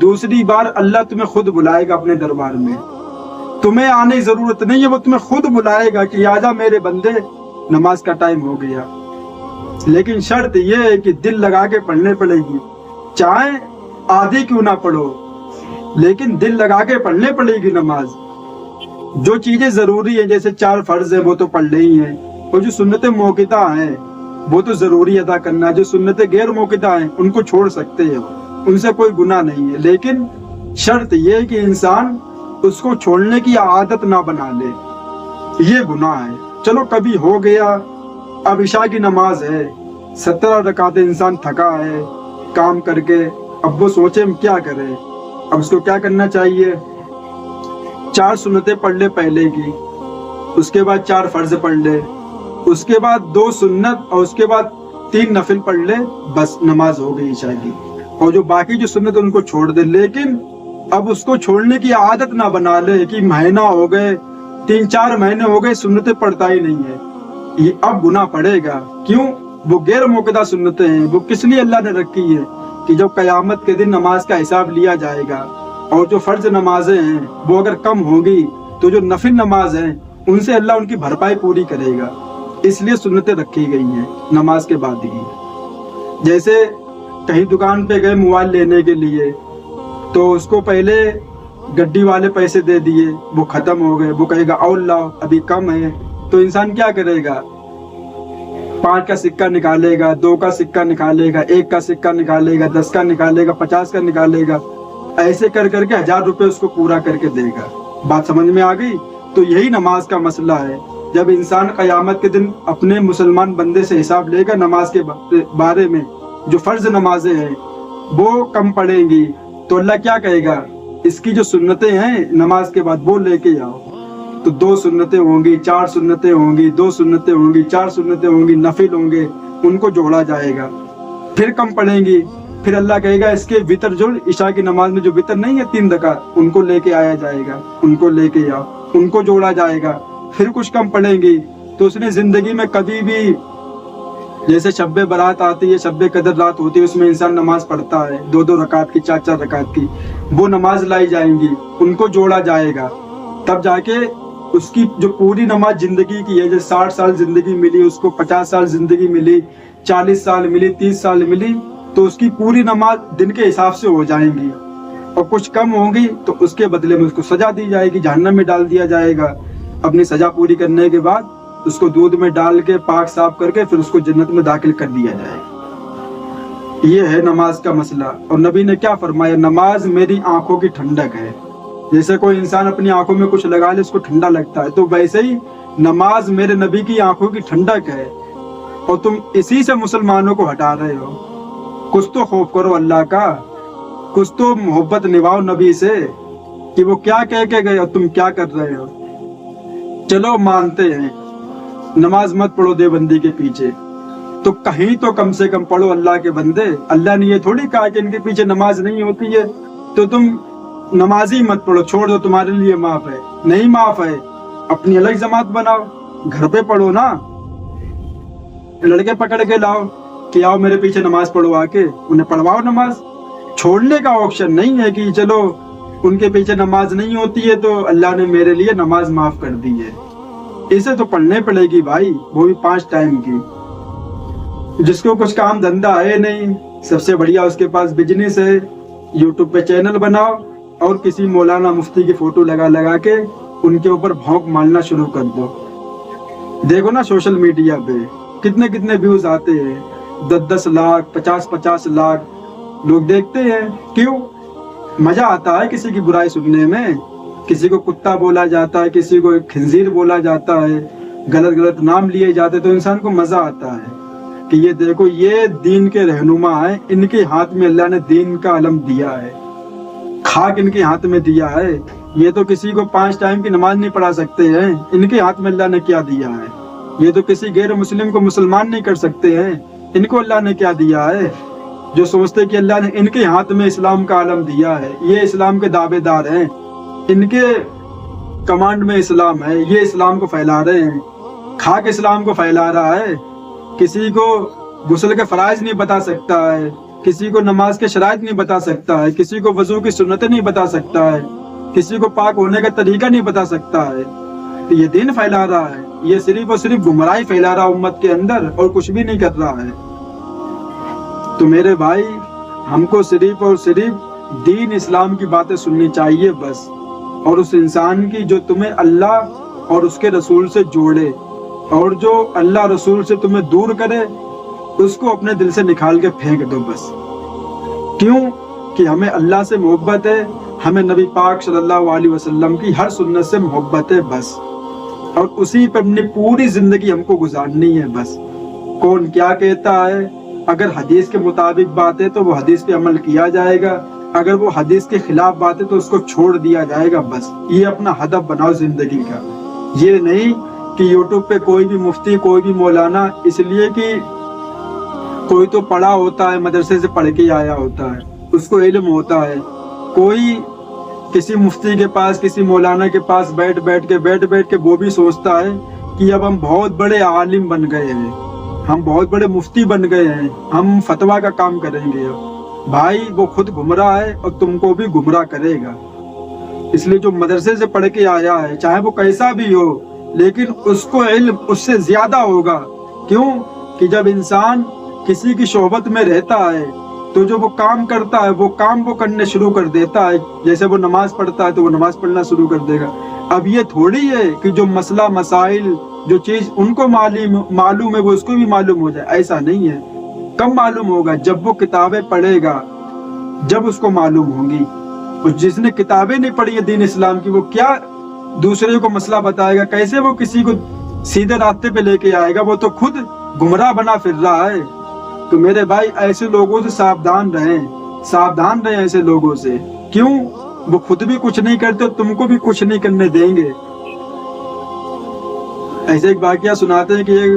دوسری بار اللہ تمہیں خود بلائے گا اپنے دربار میں. تمہیں آنے کی ضرورت نہیں ہے، وہ تمہیں خود بلائے گا کہ آجا میرے بندے، نماز کا ٹائم ہو گیا. لیکن شرط یہ ہے کہ دل لگا کے پڑھنے پڑے گی، چاہے آدھی کیوں نہ پڑھو لیکن دل لگا کے پڑھنے پڑے گی نماز. جو چیزیں ضروری ہیں جیسے 4 فرض ہیں وہ تو پڑھ ہی ہیں، اور جو سنتیں موقعہ ہیں وہ تو ضروری ادا کرنا ہے. جو سنتیں غیر موقعہ ہیں ان کو چھوڑ سکتے ہیں، ان سے کوئی گناہ نہیں ہے. لیکن شرط یہ ہے کہ انسان اس کو چھوڑنے کی عادت نہ بنا لے، یہ گناہ ہے. چلو کبھی ہو گیا، اب عشاء کی نماز ہے، 17 رکعتیں انسان تھکا ہے کام کر کے، اب وہ سوچے کیا کرے. اب اس کو کیا کرنا چاہیے؟ 4 سنتیں پڑھ لے پہلے کی، اس کے بعد 4 فرض پڑھ لے، اس کے بعد 2 سنت اور اس کے بعد 3 نفل پڑھ لے، بس نماز ہو گئی عشاء کی. اور جو باقی جو سنت ان کو چھوڑ دے. لیکن اب اس کو چھوڑنے کی عادت نہ بنا لے کہ مہینہ ہو گئے، 3-4 مہینے ہو گئے سنتیں پڑھتا ہی نہیں ہے. یہ اب گناہ پڑے گا. کیوں؟ وہ غیر موقعہ سنتیں ہیں. وہ کس لیے اللہ نے رکھی ہے؟ کہ جب قیامت کے دن نماز کا حساب لیا جائے گا، اور جو فرض نمازیں ہیں وہ اگر کم ہوں گی تو جو نفل نماز ہیں ان سے اللہ ان کی بھرپائی پوری کرے گا. اس لیے سنتیں رکھی گئی ہیں نماز کے بعد ہی. جیسے کہیں دکان پہ گئے موبائل لینے کے لیے، تو اس کو پہلے گڈی والے پیسے دے دیے، وہ ختم ہو گئے، وہ کہے گا اور لاؤ ابھی کم ہے. تو انسان کیا کرے گا؟ 5 کا سکہ نکالے گا، 2 کا سکہ نکالے گا، 1 کا سکہ نکالے گا، 10 کا نکالے گا، 50 کا نکالے گا. ایسے کر کر کے 1000 روپے اس کو پورا کر کے دے گا. بات سمجھ میں آ گئی؟ تو یہی نماز کا مسئلہ ہے. جب انسان قیامت کے دن اپنے مسلمان بندے سے حساب لے گا نماز کے بارے میں، جو فرض نمازیں ہیں وہ کم پڑیں گی، تو اللہ کیا کہے گا؟ اس کی جو سنتیں ہیں نماز کے بعد وہ لے کے آؤ. تو 2 سنتیں ہوں گی، 4 سنتیں ہوں گی، 2 سنتیں ہوں گی، 4 سنتیں ہوں گی، نفل ہوں گے، ان کو جوڑا جائے گا. پھر کم پڑیں گی، پھر اللہ کہے گا اس کے وتر جو عشاء کی نماز میں جو وتر نہیں ہے 3 رکعت، ان کو لے کے آیا جائے گا، ان کو لے کے آؤ، ان کو جوڑا جائے گا. پھر کچھ کم پڑیں گی تو اس نے زندگی میں کبھی بھی، جیسے شب برات آتی ہے، شب قدر رات ہوتی ہے، اس میں انسان نماز پڑھتا ہے 2-2 رکعت کی، 4-4 رکعت کی، وہ نماز لائی جائیں گی، ان کو جوڑا جائے گا. تب جا کے اس کی جو پوری نماز زندگی کی ہے، جیسے 60 سال زندگی ملی اس کو، 50 سال زندگی ملی، 40 سال ملی، 30 سال ملی، تو اس کی پوری نماز دن کے حساب سے ہو جائیں گی. اور کچھ کم ہوں گی تو اس کے بدلے میں اس کو سزا دی جائے گی، جہنم میں ڈال دیا جائے گا. اپنی سزا پوری کرنے کے بعد اس کو دودھ میں ڈال کے پاک صاف کر کے پھر اس کو جنت میں داخل کر دیا جائے گا. یہ ہے نماز کا مسئلہ. اور نبی نے کیا فرمایا؟ نماز میری آنکھوں کی ٹھنڈک ہے. جیسے کوئی انسان اپنی آنکھوں میں کچھ لگا لے اس کو ٹھنڈا لگتا ہے، تو ویسے ہی نماز میرے نبی کی آنکھوں کی ٹھنڈک ہے. اور تم اسی سے مسلمانوں کو ہٹا رہے ہو. کچھ تو خوف کرو اللہ کا، کچھ تو محبت نبھاؤ نبی سے کہ وہ کیا کہہ کے گئے اور تم کیا کر رہے ہو. چلو مانتے ہیں نماز مت پڑھو دیوبندی کے پیچھے، تو کہیں تو کم سے کم پڑھو اللہ کے بندے. اللہ نے یہ تھوڑی کہا کہ ان کے پیچھے نماز نہیں ہوتی ہے تو تم نمازی مت پڑھو، چھوڑ دو، تمہارے لیے معاف ہے. نہیں معاف ہے، اپنی الگ جماعت بناؤ، گھر پہ پڑھو نا، لڑکے پکڑ کے لاؤ کہ آؤ میرے پیچھے نماز پڑھو، آ کے انہیں پڑھواؤ نماز. چھوڑنے کا آپشن نہیں ہے کہ چلو ان کے پیچھے نماز نہیں ہوتی ہے تو اللہ نے میرے لیے نماز معاف کر دی ہے. اسے تو پڑھنے پڑے گی بھائی، وہ بھی 5 ٹائم کی. جس کو کچھ کام دھندا ہے نہیں، سب سے بڑھیا اس کے پاس بزنس ہے، یوٹیوب پہ چینل بناؤ اور کسی مولانا مفتی کی فوٹو لگا کے ان کے اوپر بھونک مارنا شروع کر دو. دیکھو نا سوشل میڈیا پہ کتنے ویوز آتے ہیں، 10 لاکھ 50 لاکھ لوگ دیکھتے ہیں. کیوں؟ مزہ آتا ہے کسی کی برائی سننے میں. کسی کو کتا بولا جاتا ہے، کسی کو خنزیر بولا جاتا ہے، غلط نام لیے جاتے، تو انسان کو مزہ آتا ہے کہ یہ دیکھو یہ دین کے رہنما ہیں، ان کے ہاتھ میں اللہ نے دین کا علم دیا ہے، خاک ان کے ہاتھ میں دیا ہے. یہ تو کسی کو 5 ٹائم کی نماز نہیں پڑھا سکتے ہیں، ان کے ہاتھ میں اللہ نے کیا دیا ہے. یہ تو کسی غیر مسلم کو مسلمان نہیں کر سکتے ہیں، ان کو اللہ نے کیا دیا ہے. جو سوچتے کہ اللہ نے ان کے ہاتھ میں اسلام کا علم دیا ہے، یہ اسلام کے دعوے دار ہیں، ان کے کمانڈ میں اسلام ہے، یہ اسلام کو پھیلا رہے ہیں، خاک اسلام کو پھیلا رہا ہے. کسی کو غسل کے فرائض نہیں بتا سکتا ہے، کسی کو نماز کے شرائط نہیں بتا سکتا ہے، کسی کو وضو کی سنتیں نہیں بتا سکتا ہے، کسی کو پاک ہونے کا طریقہ نہیں بتا سکتا ہے، تو یہ دین پھیلا رہا ہے، یہ صرف اور صرف گمراہی پھیلا رہا امت کے اندر اور کچھ بھی نہیں کر رہا ہے۔ تو میرے بھائی، ہم کو صرف اور صرف دین اسلام کی باتیں سننی چاہیے بس، اور اس انسان کی جو تمہیں اللہ اور اس کے رسول سے جوڑے، اور جو اللہ رسول سے تمہیں دور کرے اس کو اپنے دل سے نکال کے پھینک دو بس۔ کیوں کہ ہمیں اللہ سے محبت ہے، ہمیں نبی پاک صلی اللہ علیہ وسلم کی ہر سنت سے محبت ہے بس، اور اسی پر اپنی پوری زندگی ہم کو گزارنی ہے بس۔ کون کیا کہتا ہے، اگر حدیث کے مطابق بات ہے تو وہ حدیث پہ عمل کیا جائے گا، اگر وہ حدیث کے خلاف بات ہے تو اس کو چھوڑ دیا جائے گا بس۔ یہ اپنا ہدف بناؤ زندگی کا، یہ نہیں کہ یوٹیوب پہ کوئی بھی مفتی، کوئی بھی مولانا، اس لیے کہ کوئی تو پڑھا ہوتا ہے، مدرسے سے پڑھ کے آیا ہوتا ہے، اس کو علم ہوتا ہے، کوئی کسی مفتی کے پاس، کسی مولانا کے پاس بیٹھ کے وہ بھی سوچتا ہے کہ اب ہم بہت بڑے عالم بن گئے ہیں، ہم بہت بڑے مفتی بن گئے ہیں، ہم فتویٰ کا کام کریں گے۔ بھائی وہ خود گمراہ ہے اور تم کو بھی گمراہ کرے گا۔ اس لیے جو مدرسے سے پڑھ کے آیا ہے، چاہے وہ کیسا بھی ہو، لیکن اس کو علم اس سے زیادہ ہوگا۔ کیوں کہ جب انسان کسی کی صحبت میں رہتا ہے تو جو وہ کام کرتا ہے وہ کام وہ کرنے شروع کر دیتا ہے، جیسے وہ نماز پڑھتا ہے تو وہ نماز پڑھنا شروع کر دے گا۔ اب یہ تھوڑی ہے کہ جو مسئلہ مسائل جو چیز ان کو معلوم ہے وہ اس کو بھی معلوم ہو جائے، ایسا نہیں ہے۔ کب معلوم ہوگا؟ جب وہ کتابیں پڑھے گا، جب اس کو معلوم ہوں گی۔ اور جس نے کتابیں نہیں پڑھی ہے دین اسلام کی، وہ کیا دوسرے کو مسئلہ بتائے گا؟ کیسے وہ کسی کو سیدھے راستے پہ لے کے آئے گا؟ وہ تو خود گمراہ بنا پھر رہا ہے۔ تو میرے بھائی، ایسے لوگوں سے ساودھان رہیں ایسے لوگوں سے۔ کیوں؟ وہ خود بھی کچھ نہیں کرتے، تم کو بھی کچھ نہیں کرنے دیں گے۔ ایسے ایک واقعہ سناتے ہیں کہ ایک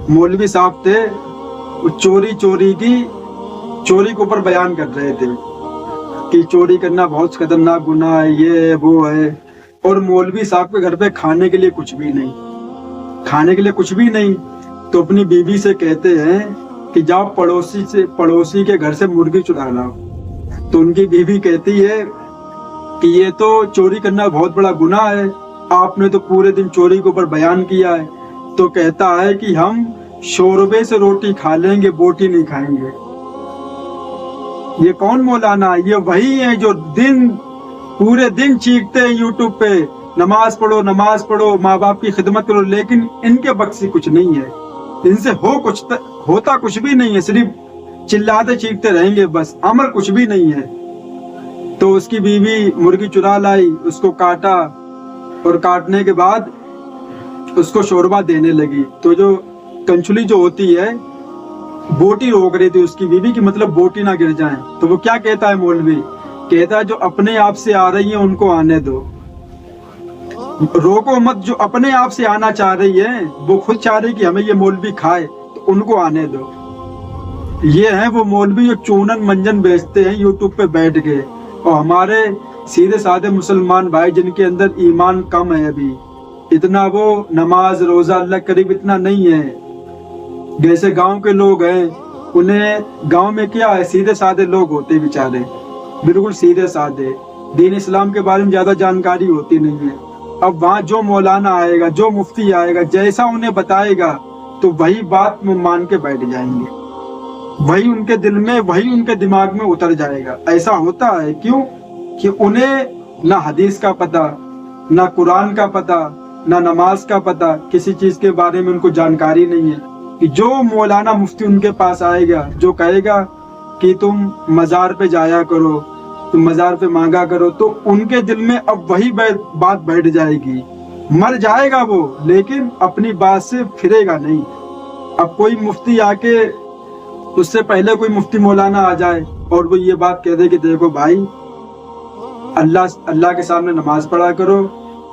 مولوی صاحب تھے، وہ چوری کے اوپر بیان کر رہے تھے کہ چوری کرنا بہت خطرناک گناہ ہے، یہ ہے وہ ہے۔ اور مولوی صاحب کے گھر پہ کھانے کے لیے کچھ بھی نہیں، تو اپنی بیوی سے کہتے ہیں کہ جاؤ پڑوسی کے گھر سے مرغی چرا لاؤ۔ تو ان کی بیوی کہتی ہے کہ یہ تو چوری کرنا بہت بڑا گناہ ہے، آپ نے تو پورے دن چوری کے اوپر بیان کیا ہے۔ تو کہتا ہے کہ ہم شوربے سے روٹی کھا لیں گے، بوٹی نہیں کھائیں گے۔ یہ کون مولانا؟ یہ وہی ہے جو پورے دن چیختے ہیں یوٹیوب پہ، نماز پڑھو، ماں باپ کی خدمت کرو، لیکن ان کے بخش سے کچھ نہیں ہے، ان سے ہوتا کچھ بھی نہیں ہے، صرف چلاتے چیختے رہیں گے بس، عمل کچھ بھی نہیں ہے۔ تو اس کی بیوی مرغی چرا لائی، اس کو کاٹا، اور کاٹنے کے بعد اس کو شوربہ دینے لگی۔ تو جو کنچلی جو ہوتی ہے، بوٹی روک رہی تھی اس کی بیوی کی، مطلب بوٹی نہ گر جائیں۔ تو وہ کیا کہتا ہے مولوی؟ کہتا ہے جو اپنے آپ سے آ رہی ہیں ان کو آنے دو، روکو مت۔ جو اپنے آپ سے آنا چاہ رہی ہے، وہ خود چاہ رہی کہ ہمیں یہ مولوی کھائے، تو ان کو آنے دو۔ یہ ہیں وہ مولوی جو چونن منجن بیچتے ہیں یوٹیوب پہ بیٹھ کے، اور ہمارے سیدھے سادے مسلمان بھائی جن کے اندر ایمان کم ہے، ابھی اتنا وہ نماز روزہ اللہ قریب اتنا نہیں ہے۔ جیسے گاؤں کے لوگ ہیں، انہیں گاؤں میں کیا ہے، سیدھے سادے لوگ ہوتے بیچارے، بالکل سیدھے سادے، دین اسلام کے بارے میں زیادہ جانکاری ہوتی نہیں ہے۔ اب وہاں جو مولانا آئے گا، جو مفتی آئے گا، جیسا انہیں بتائے گا تو وہی بات مان کے بیٹھ جائیں گے، وہی ان کے دل میں، وہی ان کے دماغ میں اتر جائے گا۔ ایسا ہوتا ہے کیوں کہ انہیں نہ حدیث کا پتہ، نہ قرآن کا پتہ، نہ نماز کا پتہ، کسی چیز کے بارے میں ان کو جانکاری نہیں ہے۔ کہ جو مولانا مفتی ان کے پاس آئے گا، جو کہے گا کہ تم مزار پہ جایا کرو، تم مزار پہ مانگا کرو، تو ان کے دل میں اب وہی بات بیٹھ جائے گی۔ مر جائے گا وہ، لیکن اپنی بات سے پھرے گا نہیں۔ اب کوئی مفتی آ کے، اس سے پہلے کوئی مفتی مولانا آ جائے اور وہ یہ بات کہہ دے کہ دیکھو بھائی، اللہ کے سامنے نماز پڑھا کرو،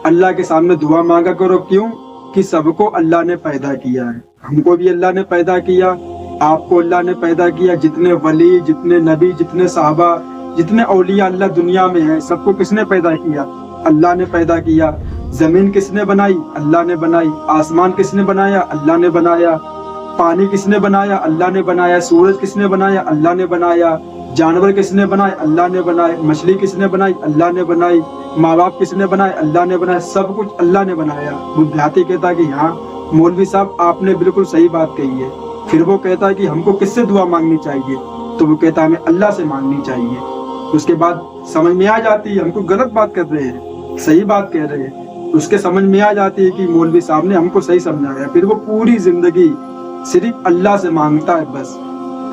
اللہ کے سامنے دعا مانگا کرو۔ کیوں کہ سب کو اللہ نے پیدا کیا ہے، ہم کو بھی اللہ نے پیدا کیا، آپ کو اللہ نے پیدا کیا، جتنے ولی، جتنے نبی، جتنے صحابہ، جتنے اولیاء اللہ دنیا میں ہیں، سب کو کس نے پیدا کیا؟ اللہ نے پیدا کیا۔ زمین کس نے بنائی؟ اللہ نے بنائی۔ آسمان کس نے بنایا؟ اللہ نے بنایا۔ پانی کس نے بنایا؟ اللہ نے بنایا۔ سورج کس نے بنایا؟ اللہ نے بنایا۔ جانور کس نے بنائے؟ اللہ نے بنائے۔ مچھلی کس نے بنائی؟ اللہ نے بنائی۔ ماں باپ کس نے بنائے؟ اللہ نے بنایا۔ سب کچھ اللہ نے بنایا۔ وہ دیہاتی کہتا ہے کہ ہاں مولوی صاحب آپ نے بالکل صحیح بات کہی ہے۔ پھر وہ کہتا ہے کہ ہم کو کس سے دعا مانگنی چاہیے؟ تو وہ کہتا ہے ہمیں اللہ سے مانگنی چاہیے۔ اس کے بعد سمجھ میں آ جاتی ہے ہم کو غلط بات کر رہے ہیں، صحیح بات کہہ رہے ہیں۔ اس کے سمجھ میں آ جاتی ہے کہ مولوی صاحب نے ہم کو صحیح سمجھایا۔ پھر وہ پوری زندگی صرف اللہ سے مانگتا ہے، بس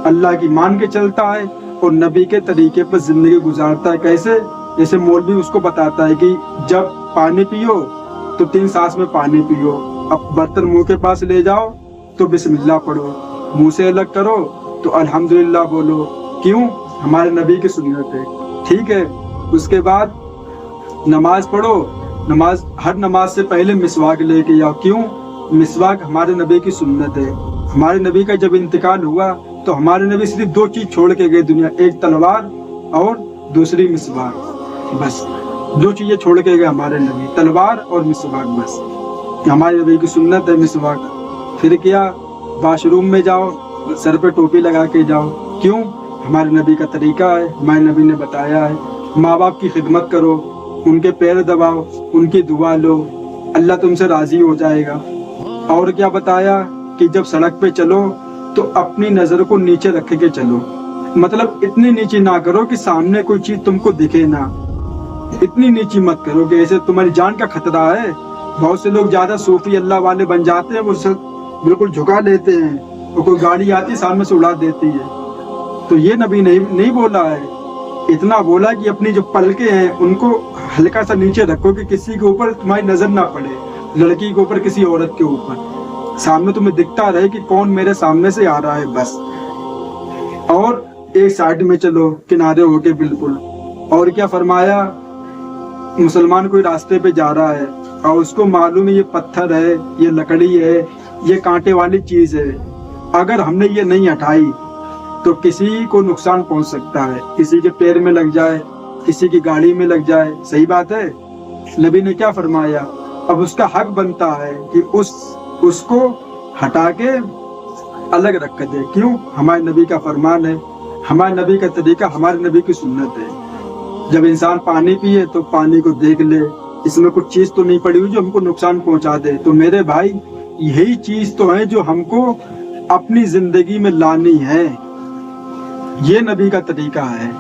اللہ کی مان کے چلتا ہے اور نبی کے طریقے پر زندگی گزارتا ہے۔ کیسے؟ جیسے مولوی اس کو بتاتا ہے کہ جب پانی پیو تو 3 سانس میں پانی پیو، اب برتن منہ کے پاس لے جاؤ تو بسم اللہ پڑھو، منہ سے الگ کرو تو الحمدللہ بولو۔ کیوں؟ ہمارے نبی کی سنت ہے، ٹھیک ہے۔ اس کے بعد نماز پڑھو، ہر نماز سے پہلے مسواک لے کے جاؤ۔ کیوں؟ مسواک ہمارے نبی کی سنت ہے۔ ہمارے نبی کا جب انتقال ہوا تو ہمارے نبی صرف 2 چیز چھوڑ کے گئے دنیا، ایک تلوار اور دوسری مسواک، بس 2 چیزیں چھوڑ کے گئے ہمارے نبی، تلوار اور مسواک، بس ہمارے نبی کی سنت ہے مسواک۔ پھر کیا؟ واش روم میں جاؤ، سر پہ ٹوپی لگا کے جاؤ۔ کیوں؟ ہمارے نبی کا طریقہ ہے، ہمارے نبی نے بتایا ہے۔ ماں باپ کی خدمت کرو، ان کے پیر دباؤ، ان کی دعا لو، اللہ تم سے راضی ہو جائے گا۔ اور کیا بتایا کہ جب سڑک پہ چلو تو اپنی نظر کو نیچے رکھ کے چلو، مطلب اتنی نیچی نہ کرو کہ سامنے کوئی چیز تم کو دکھے نہ، اتنی نیچی مت کرو کہ ایسے تمہاری جان کا خطرہ ہے۔ بہت سے لوگ زیادہ صوفی اللہ والے بن جاتے ہیں، وہ بالکل جھکا لیتے ہیں، اور کوئی گاڑی آتی سامنے سے اڑا دیتی ہے۔ تو یہ نبی نہیں بولا ہے، اتنا بولا کہ اپنی جو پلکیں ہیں ان کو ہلکا سا نیچے رکھو کہ کسی کے اوپر تمہاری نظر نہ پڑے، لڑکی کے اوپر، کسی عورت کے اوپر، سامنے تمہیں دکھتا رہے کہ کون میرے سامنے سے آ رہا ہے، بس۔ اور ایک سائڈ میں چلو، کنارے ہو کے بالکل۔ اور کیا فرمایا؟ مسلمان کوئی راستے پہ جا رہا ہے اور اس کو معلوم ہے یہ پتھر ہے، یہ لکڑی ہے، یہ کانٹے والی چیز ہے، اگر ہم نے یہ نہیں ہٹائی تو کسی کو نقصان پہنچ سکتا ہے، کسی کے پیر میں لگ جائے، کسی کی گاڑی میں لگ جائے، صحیح بات ہے۔ نبی نے کیا فرمایا؟ اب اس کا حق بنتا ہے کہ اس کو ہٹا کے الگ رکھ دے۔ کیوں؟ ہمارے نبی کا فرمان ہے، ہمارے نبی کا طریقہ، ہمارے نبی کی سنت ہے۔ جب انسان پانی پیے تو پانی کو دیکھ لے، اس میں کچھ چیز تو نہیں پڑی ہوئی جو ہم کو نقصان پہنچا دے۔ تو میرے بھائی یہی چیز تو ہے جو ہم کو اپنی زندگی میں لانی ہے، یہ نبی کا طریقہ ہے۔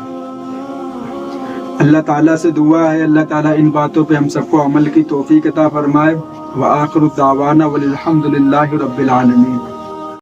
اللہ تعالیٰ سے دعا ہے اللہ تعالیٰ ان باتوں پہ ہم سب کو عمل کی توفیق عطا فرمائے۔ وآخر دعوانا والحمد للہ رب العالمین۔